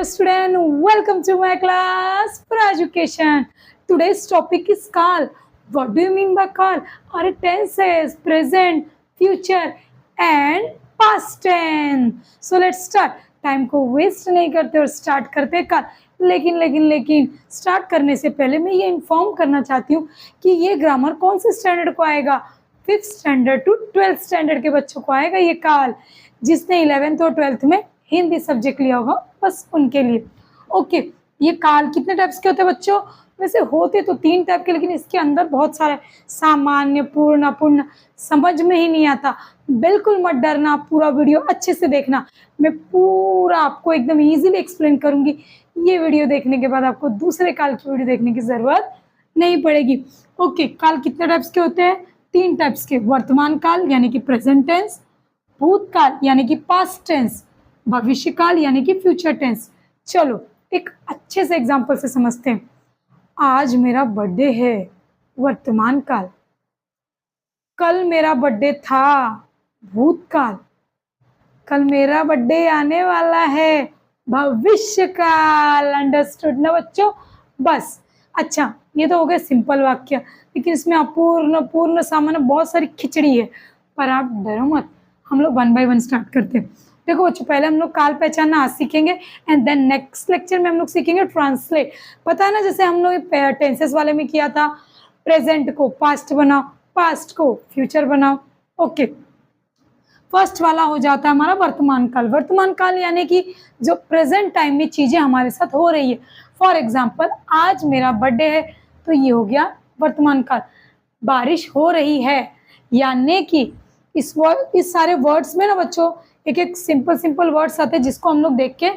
student, welcome to my class for education. Today's topic is Kal. What do you mean by Kal? Our tenses, present, future and past tense. So let's start. Time को waste नहीं करते और start करते कल। लेकिन start करने से पहले मैं ये इन्फॉर्म करना चाहती हूँ कि ये ग्रामर कौन से स्टैंडर्ड को आएगा। 5th standard to 12th standard के बच्चों को आएगा ये काल। जिसने 11th और 12th में हिंदी सब्जेक्ट लिया होगा बस उनके लिए। ओके, ये काल कितने टाइप्स के होते हैं बच्चों? वैसे होते तो 3 टाइप के, लेकिन इसके अंदर बहुत सारे सामान्य, पूर्ण, अपूर्ण, समझ में ही नहीं आता। बिल्कुल मत डरना, पूरा वीडियो अच्छे से देखना। मैं पूरा आपको एकदम इजीली एक्सप्लेन करूंगी। ये वीडियो देखने के बाद आपको दूसरे काल की वीडियो देखने की जरूरत नहीं पड़ेगी। ओके, काल कितने टाइप्स के होते हैं? 3 टाइप्स के। वर्तमान काल यानी कि प्रेजेंट टेंस, भूतकाल यानी कि पास्ट टेंस, भविष्य काल यानी कि फ्यूचर टेंस। चलो एक अच्छे से एग्जांपल से समझते हैं। आज मेरा बर्थडे है, वर्तमान काल। कल मेरा बर्थडे था, भूतकाल। कल मेरा बर्थडे आने वाला है, भविष्य काल। अंडरस्टूड ना बच्चों? बस। अच्छा, ये तो हो गए सिंपल वाक्य, लेकिन इसमें अपूर्ण, पूर्ण, सामान्य बहुत सारी खिचड़ी है। पर आप डरो मत, हम लोग 1 बाय 1 स्टार्ट करते हैं। देखो बच्चों, पहले हम लोग काल पहचानना आज सीखेंगे एंड देन नेक्स्ट लेक्चर में हम लोग सीखेंगे ट्रांसलेट। पता है ना, जैसे हम लोग टेंसेस वाले में किया था, प्रेजेंट को पास्ट बनाओ, पास्ट को फ्यूचर बनाओ। ओके, फर्स्ट वाला हो जाता है हमारा वर्तमान काल। वर्तमान काल यानी कि जो प्रेजेंट टाइम में चीजें हमारे साथ हो रही है। फॉर एग्जाम्पल, आज मेरा बर्थडे है तो ये हो गया वर्तमान काल। बारिश हो रही है यानी कि इस सारे वर्ड्स में ना बच्चों एक एक सिंपल वर्ड्स आते हैं जिसको हम लोग देख के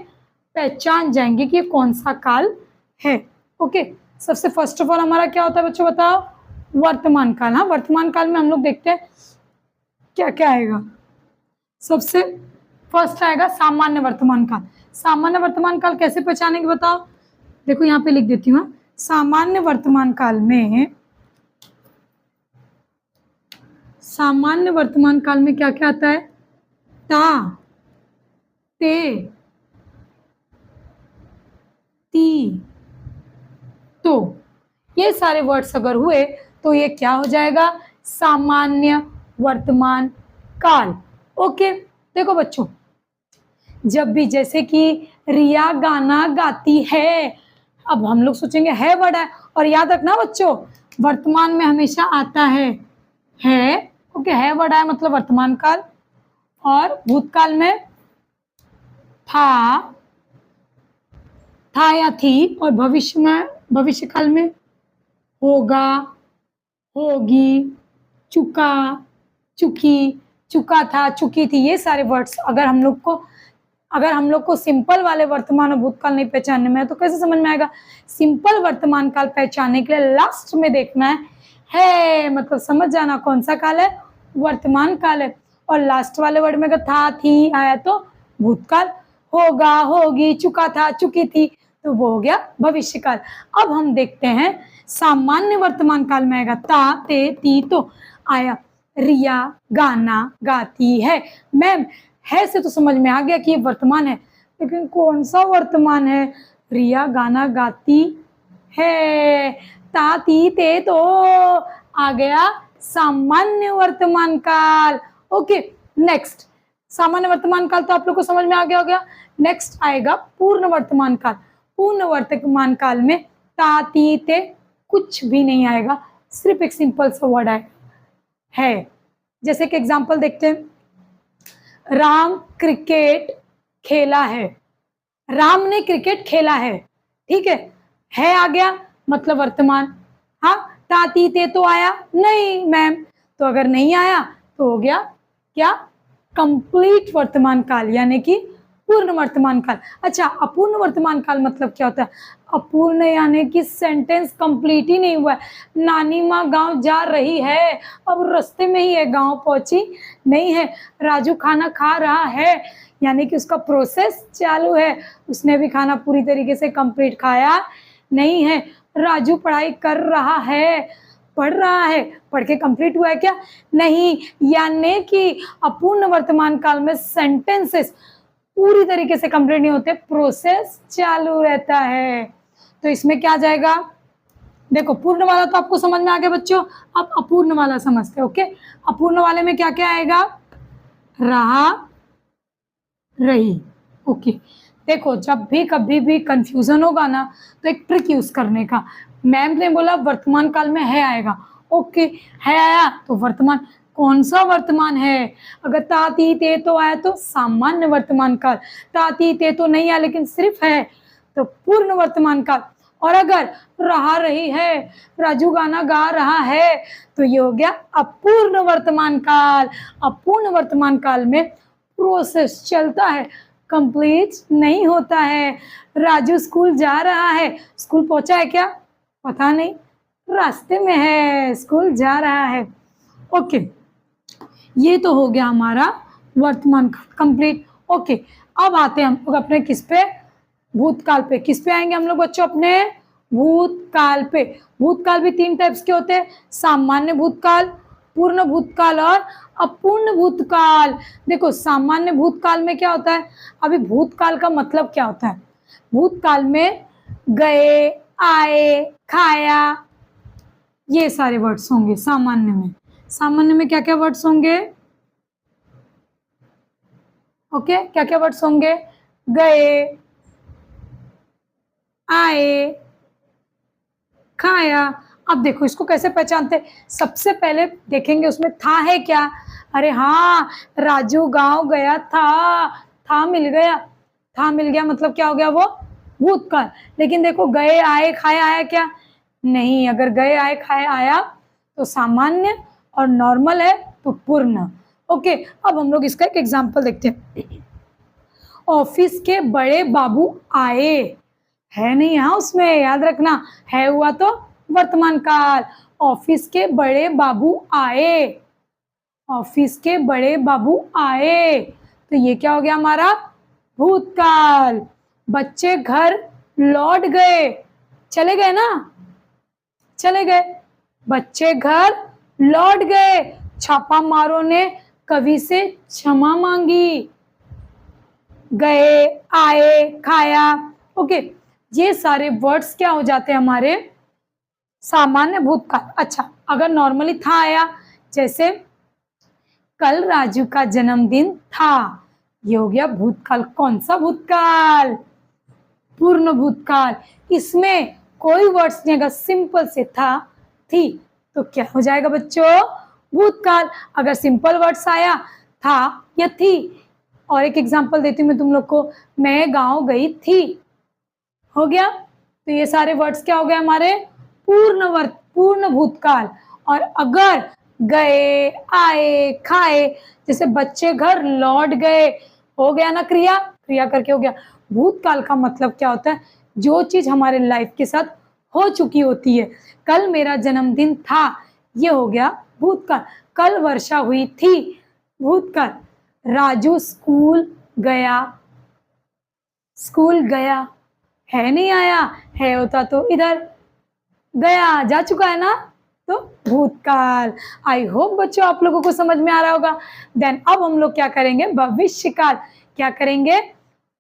पहचान जाएंगे कि ये कौन सा काल है। ओके, सबसे फर्स्ट ऑफ ऑल हमारा क्या होता है बच्चों, बताओ? वर्तमान काल। हाँ, वर्तमान काल में हम लोग देखते हैं क्या क्या आएगा। सबसे फर्स्ट आएगा सामान्य वर्तमान काल। सामान्य वर्तमान काल कैसे पहचानेंगे बताओ? देखो यहाँ पे लिख देती हूँ। सामान्य वर्तमान काल में क्या क्या आता है? ता, ते, ती, तो। ये सारे वर्ड्स अगर हुए तो ये क्या हो जाएगा? सामान्य वर्तमान काल। ओके, देखो बच्चों, जब भी जैसे कि रिया गाना गाती है, अब हम लोग सोचेंगे है वर्ड है, और याद रखना बच्चों वर्तमान में हमेशा आता है। ओके, है वर्ड है मतलब वर्तमान काल। और भूतकाल में था या थी, और भविष्य काल में होगा, होगी, चुका, चुकी, चुका था, चुकी थी। ये सारे वर्ड्स अगर हम लोग को सिंपल वाले वर्तमान और भूतकाल नहीं पहचानने में है तो कैसे समझ में आएगा? सिंपल वर्तमान काल पहचानने के लिए लास्ट में देखना है मतलब समझ जाना कौन सा काल है, वर्तमान काल है। और लास्ट वाले वर्ड में अगर था, थी आया तो भूतकाल, होगा, होगी, चुका था, चुकी थी तो वो हो गया भविष्य काल। अब हम देखते हैं सामान्य वर्तमान काल में आएगा ता, ते, ती, तो आया रिया गाना गाती है। मैम, है से तो समझ में आ गया कि ये वर्तमान है, लेकिन कौन सा वर्तमान है? रिया गाना गाती है, ता, ती, ते, तो आ गया सामान्य वर्तमान काल। ओके, नेक्स्ट सामान्य वर्तमान काल तो आप लोग को समझ में आ गया हो गया। नेक्स्ट आएगा पूर्ण वर्तमान काल। पूर्ण वर्तमान काल में ता, ती, ते कुछ भी नहीं आएगा, सिर्फ एक सिंपल सा वर्ड है। जैसे कि एग्जांपल देखते हैं, राम क्रिकेट खेला है। राम ने क्रिकेट खेला है, ठीक है आ गया मतलब वर्तमान। हाँ, ता, ती, ते तो आया नहीं मैम, तो अगर नहीं आया तो हो गया क्या? कंप्लीट वर्तमान काल यानी कि पूर्ण वर्तमान काल। अच्छा, अपूर्ण वर्तमान काल मतलब क्या होता है? अपूर्ण यानी कि सेंटेंस कंप्लीट ही नहीं हुआ है। नानी माँ गांव जा रही है, अब रास्ते में ही है, गांव पहुंची नहीं है। राजू खाना खा रहा है यानी कि उसका प्रोसेस चालू है, उसने भी खाना पूरी तरीके से कंप्लीट खाया नहीं है। राजू पढ़ाई कर रहा है, पढ़ रहा है, पढ़ के कंप्लीट हुआ है क्या? नहीं। यानी कि अपूर्ण वर्तमान काल में सेंटेंसेस पूरी तरीके से कंप्लीट नहीं होते, प्रोसेस चालू रहता है। तो इसमें क्या जाएगा, देखो पूर्ण वाला तो आपको समझ में आ गया बच्चों, अब अपूर्ण वाला समझते हैं। ओके, अपूर्ण वाले में क्या क्या आएगा, रहा, रही। ओके, देखो जब भी कभी भी कंफ्यूजन होगा ना तो एक ट्रिक यूज करने का। मैम ने बोला वर्तमान काल में है आएगा, ओके है आया तो वर्तमान, कौन सा वर्तमान है, अगर ता ती ते तो आया तो सामान्य वर्तमान काल, ता ती ते तो नहीं आया लेकिन सिर्फ है तो पूर्ण वर्तमान काल, और अगर रहा रही है, राजू गाना गा रहा है तो ये हो गया अपूर्ण वर्तमान काल। अपूर्ण वर्तमान काल में प्रोसेस चलता है, कंप्लीट नहीं होता है। राजू स्कूल जा रहा है, स्कूल पहुंचा है क्या, पता नहीं, रास्ते में है, स्कूल जा रहा है। ओके, ये तो हो गया हमारा वर्तमान कंप्लीट। ओके, अब आते हैं हम लोग अपने किस पे, भूतकाल पे। किस पे आएंगे हम लोग बच्चों, अपने भूतकाल पे। भूतकाल भी 3 टाइप्स के होते हैं, सामान्य भूतकाल, पूर्ण भूतकाल और अपूर्ण भूतकाल। देखो सामान्य भूतकाल में क्या होता है, अभी भूतकाल का मतलब क्या होता है, भूतकाल में गए, आए, खाया, ये सारे वर्ड्स होंगे सामान्य में। सामान्य में क्या क्या वर्ड्स होंगे, ओके क्या क्या वर्ड्स होंगे, गए, आए, खाया। अब देखो इसको कैसे पहचानते, सबसे पहले देखेंगे उसमें था है क्या, अरे हाँ राजू गांव गया था मिल गया, था मिल गया मतलब क्या हो गया, वो भूतकाल। लेकिन देखो गए, आए, खाया आया क्या, नहीं, अगर गए, आए, खाए आया तो सामान्य, और नॉर्मल है तो पूर्ण। ओके, अब हम लोग इसका एक एग्जांपल देखते हैं। ऑफिस के बड़े बाबू आए, है नहीं यहाँ उसमें, याद रखना, है हुआ तो वर्तमान काल। ऑफिस के बड़े बाबू आए, ऑफिस के बड़े बाबू आए, तो ये क्या हो गया हमारा भूतकाल। बच्चे घर लौट गए, चले गए ना, चले गए, बच्चे घर लौट गए। छापा मारों ने कवि से क्षमा मांगी, गए, आए, खाया। ओके, ये सारे वर्ड्स क्या हो जाते हैं हमारे सामान्य भूतकाल। अच्छा, अगर नॉर्मली था आया, जैसे कल राजू का जन्मदिन था, ये हो गया भूतकाल। कौन सा भूतकाल, पूर्ण भूतकाल। इसमें कोई वर्ड्स नहीं, अगर सिंपल से था, थी, तो क्या हो जाएगा बच्चों, भूतकाल। अगर सिंपल वर्ड्स आया, था या थी, और एक एग्जांपल देती हूँ मैं तुम लोग को, मैं गांव गई थी, हो गया। तो ये सारे वर्ड्स क्या हो गए हमारे पूर्ण भूतकाल। और अगर गए, आए, खाए, जैसे बच्चे घर लौट गए, हो गया ना क्रिया, क्रिया करके हो गया। भूतकाल का मतलब क्या होता है, जो चीज हमारे लाइफ के साथ हो चुकी होती है। कल मेरा जन्मदिन था, ये हो गया भूतकाल। कल वर्षा हुई थी, भूतकाल। राजू स्कूल गया, स्कूल गया, है नहीं आया, है होता तो इधर गया, जा चुका है ना, तो भूतकाल। आई होप बच्चों आप लोगों को समझ में आ रहा होगा। देन अब हम लोग क्या करेंगे, भविष्यकाल। क्या करेंगे,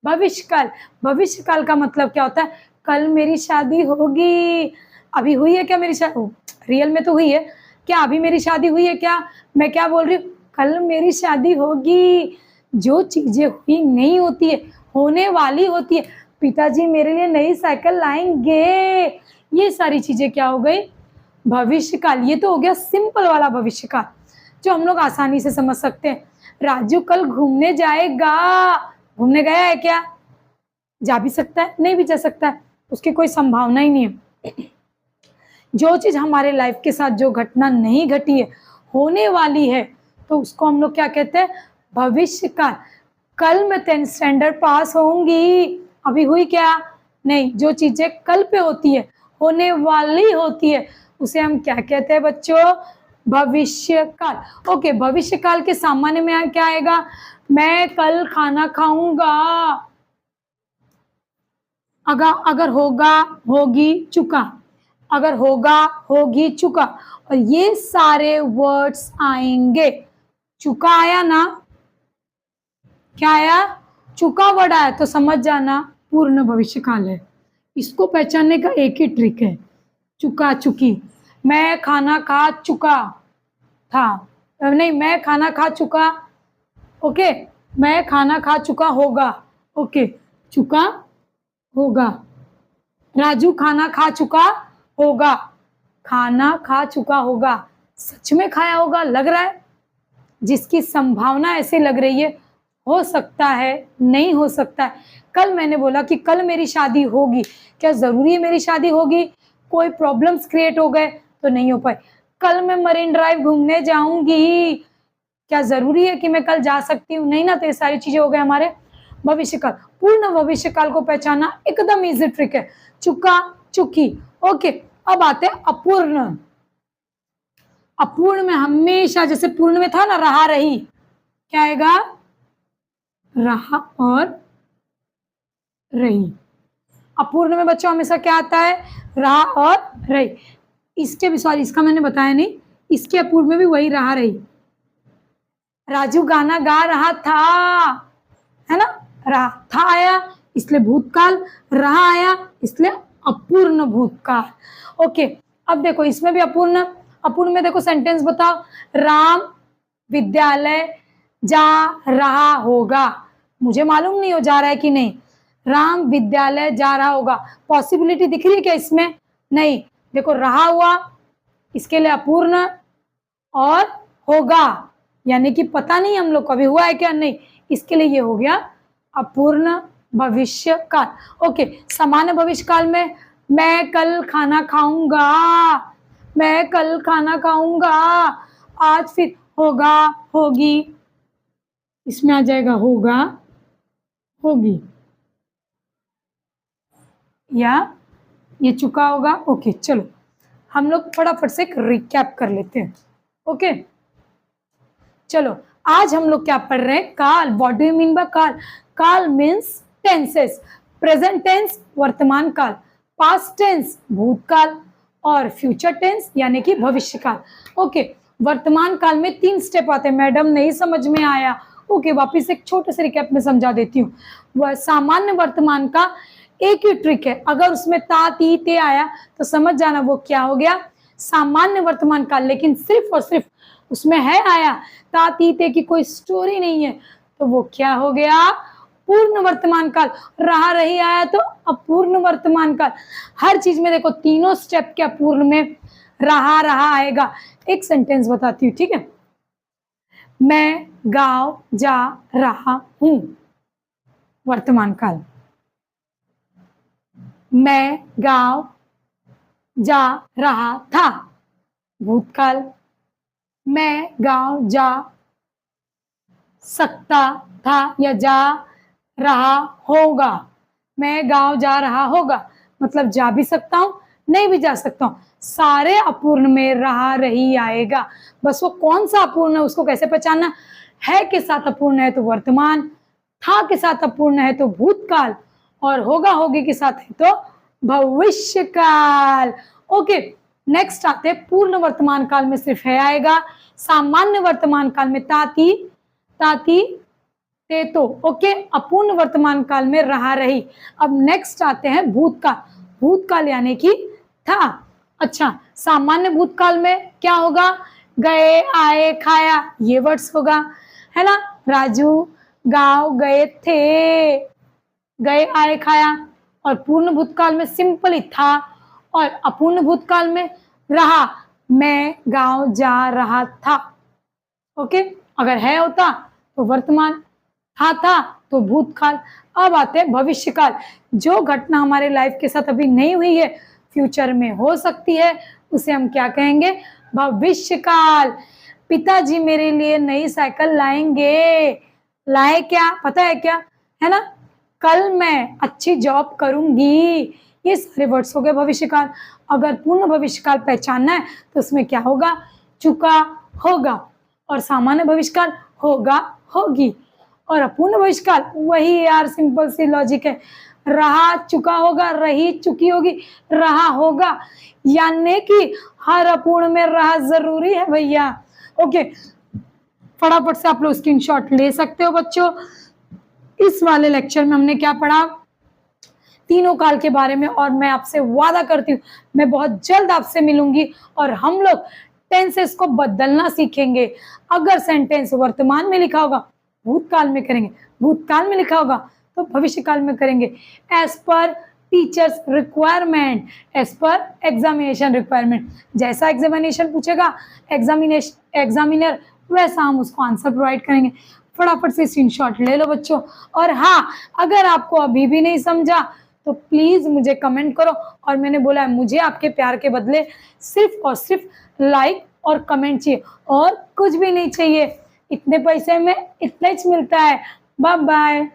भविष्यकाल। भविष्यकाल का मतलब क्या होता है, कल मेरी शादी होगी, अभी हुई है क्या मेरी शादी, रियल में तो हुई है क्या, अभी मेरी शादी हुई है क्या, मैं क्या बोल रही हूँ, कल मेरी शादी होगी। जो चीजें हुई नहीं होती है, होने वाली होती है। पिताजी मेरे लिए नई साइकिल लाएंगे, ये सारी चीजें क्या हो गई, भविष्यकाल। ये तो हो गया सिंपल वाला भविष्यकाल, जो हम लोग आसानी से समझ सकते हैं। राजू कल घूमने जाएगा, घूमने गया है क्या, जा भी सकता है, नहीं भी जा सकता है, उसकी कोई संभावना ही नहीं है। जो चीज हमारे लाइफ के साथ जो घटना नहीं घटी है, होने वाली है, तो उसको हम लोग क्या कहते हैं, भविष्यकाल। कल मैं 10th स्टैंडर्ड पास होंगी, अभी हुई क्या, नहीं। जो चीजें कल पे होती है, होने वाली होती है, उसे हम क्या कहते हैं बच्चों, भविष्यकाल। ओके, भविष्यकाल के सामान्य में क्या आएगा, मैं कल खाना खाऊंगा। अगर होगा, होगी, चुका, अगर होगा, होगी, चुका, और ये सारे वर्ड्स आएंगे। चुका आया ना, क्या आया, चुका वर्ड आया तो समझ जाना पूर्ण भविष्य काल है। इसको पहचानने का एक ही ट्रिक है, चुका चुकी। मैं खाना खा चुका था, नहीं मैं खाना खा चुका, ओके। मैं खाना खा चुका होगा, ओके। चुका होगा। राजू खाना खा चुका होगा, खाना खा चुका होगा। सच में खाया होगा लग रहा है, जिसकी संभावना ऐसे लग रही है, हो सकता है, नहीं हो सकता है। कल मैंने बोला कि कल मेरी शादी होगी, क्या जरूरी है मेरी शादी होगी? कोई प्रॉब्लम्स क्रिएट हो गए तो नहीं हो पाए। कल मैं मरीन ड्राइव घूमने जाऊंगी, क्या जरूरी है कि मैं कल जा सकती हूँ? नहीं ना। तो ये सारी चीजें हो गए हमारे भविष्य काल। पूर्ण भविष्य काल को पहचानना एकदम इजी ट्रिक है, चुका चुकी, ओके। अब आते हैं अपूर्ण। अपूर्ण में हमेशा, जैसे पूर्ण में था ना रहा रही, क्या आएगा? रहा और रही। अपूर्ण में बच्चों हमेशा क्या आता है? रहा और रही। इसके भी, सॉरी इसका मैंने बताया नहीं, इसके अपूर्ण में भी वही रहा रही। राजू गाना गा रहा था, है ना। रहा था आया इसलिए भूतकाल, रहा आया इसलिए अपूर्ण भूतकाल, ओके। अब देखो इसमें भी अपूर्ण। अपूर्ण में देखो सेंटेंस बताओ, राम विद्यालय जा रहा होगा। मुझे मालूम नहीं हो जा रहा है कि नहीं। राम विद्यालय जा रहा होगा, पॉसिबिलिटी दिख रही है क्या इसमें? नहीं। देखो रहा हुआ, इसके लिए अपूर्ण, और होगा यानी कि पता नहीं हम लोग को अभी हुआ है क्या नहीं, इसके लिए ये हो गया अपूर्ण भविष्य काल, ओके। सामान्य भविष्य काल में मैं कल खाना खाऊंगा, मैं कल खाना खाऊंगा। आज फिर होगा होगी, इसमें आ जाएगा होगा होगी, या ये चुका होगा, ओके। चलो हम लोग फटाफट से एक रिकैप कर लेते हैं, ओके। चलो आज हम लोग क्या पढ़ रहे हैं? काल। What do you mean by काल? काल मीन्स टेंसेस, प्रेजेंट टेंस वर्तमान काल, पास्ट टेंस भूतकाल, और फ्यूचर टेंस यानी कि भविष्य काल, ओके। वर्तमान काल में 3 स्टेप आते हैं। मैडम नहीं समझ में आया, ओके। वापिस एक छोटे से रिकैप में समझा देती हूँ। वह सामान्य वर्तमान का एक ही ट्रिक है, अगर उसमें ता ती ते आया तो समझ जाना वो क्या हो गया, सामान्य वर्तमान काल। लेकिन सिर्फ और सिर्फ उसमें है आया, ता ती ते की कोई स्टोरी नहीं है, तो वो क्या हो गया? पूर्ण वर्तमान काल। रहा रही आया तो अपूर्ण वर्तमान काल। हर चीज में देखो तीनों स्टेप क्या पूर्ण में रहा रहा आएगा। एक सेंटेंस बताती हूँ, ठीक है। मैं गांव जा रहा हूं, वर्तमान काल। मैं गांव जा रहा था, भूतकाल। मैं गांव जा सकता था या जा रहा होगा, मैं गांव जा रहा होगा, मतलब जा भी सकता हूं, नहीं भी जा सकता हूं। सारे अपूर्ण में रहा रही आएगा। बस वो कौन सा अपूर्ण है उसको कैसे पहचानना? है के साथ अपूर्ण है तो वर्तमान, था के साथ अपूर्ण है तो भूतकाल, और होगा होगी के साथ है तो भविष्य काल, ओके। नेक्स्ट आते पूर्ण वर्तमान काल में सिर्फ है आएगा, सामान्य वर्तमान काल में ताती ताती ते तो, ओके। अपूर्ण वर्तमान काल में रहा रही। अब नेक्स्ट आते हैं भूतकाल। भूतकाल यानी कि था। अच्छा, सामान्य भूतकाल में क्या होगा? गए आए खाया, ये वर्ड्स होगा, है ना। राजू गांव गए थे, गए आए खाया। और पूर्ण भूतकाल में सिंपली था, और अपूर्ण भूतकाल में रहा, मैं गांव जा रहा था, ओके। अगर है होता तो वर्तमान, था तो भूतकाल। अब आते हैं भविष्य काल। जो घटना हमारे लाइफ के साथ अभी नहीं हुई है, फ्यूचर में हो सकती है, उसे हम क्या कहेंगे? भविष्य काल। पिताजी मेरे लिए नई साइकिल लाएंगे, लाए क्या पता है क्या, है ना। कल मैं अच्छी जॉब करूंगी, ये सारे वर्ड्स हो गए भविष्य काल। अगर पूर्ण भविष्य काल पहचानना है तो उसमें क्या होगा? चुका होगा, और सामान्य भविष्य काल होगा होगी, और अपूर्ण भविष्य काल वही यार, सिंपल सी लॉजिक है। रहा चुका होगा, रही चुकी होगी, रहा होगा, यानी कि हर अपूर्ण में रहा जरूरी है भैया, ओके। फटाफट से आप लोग स्क्रीनशॉट ले सकते हो बच्चों। इस वाले लेक्चर में हमने क्या पढ़ा, तीनों काल के बारे में। और मैं आपसे वादा करती हूँ मैं बहुत जल्द आपसे मिलूंगी और हम लोग टेंसेस को बदलना सीखेंगे। अगर सेंटेंस वर्तमान में लिखा होगा भूतकाल में करेंगे, भूतकाल में लिखा होगा तो भविष्य काल में करेंगे, as per teachers requirement, as per examination requirement. जैसा एग्जामिनेशन पूछेगा एग्जामिनर वैसा हम उसको आंसर प्रोवाइड करेंगे। फटाफट से स्क्रीनशॉट ले लो बच्चों। और हाँ, अगर आपको अभी भी नहीं समझा तो प्लीज मुझे कमेंट करो। और मैंने बोला है मुझे आपके प्यार के बदले सिर्फ और सिर्फ लाइक और कमेंट चाहिए और कुछ भी नहीं चाहिए। इतने पैसे में इतना ही मिलता है। Bye bye.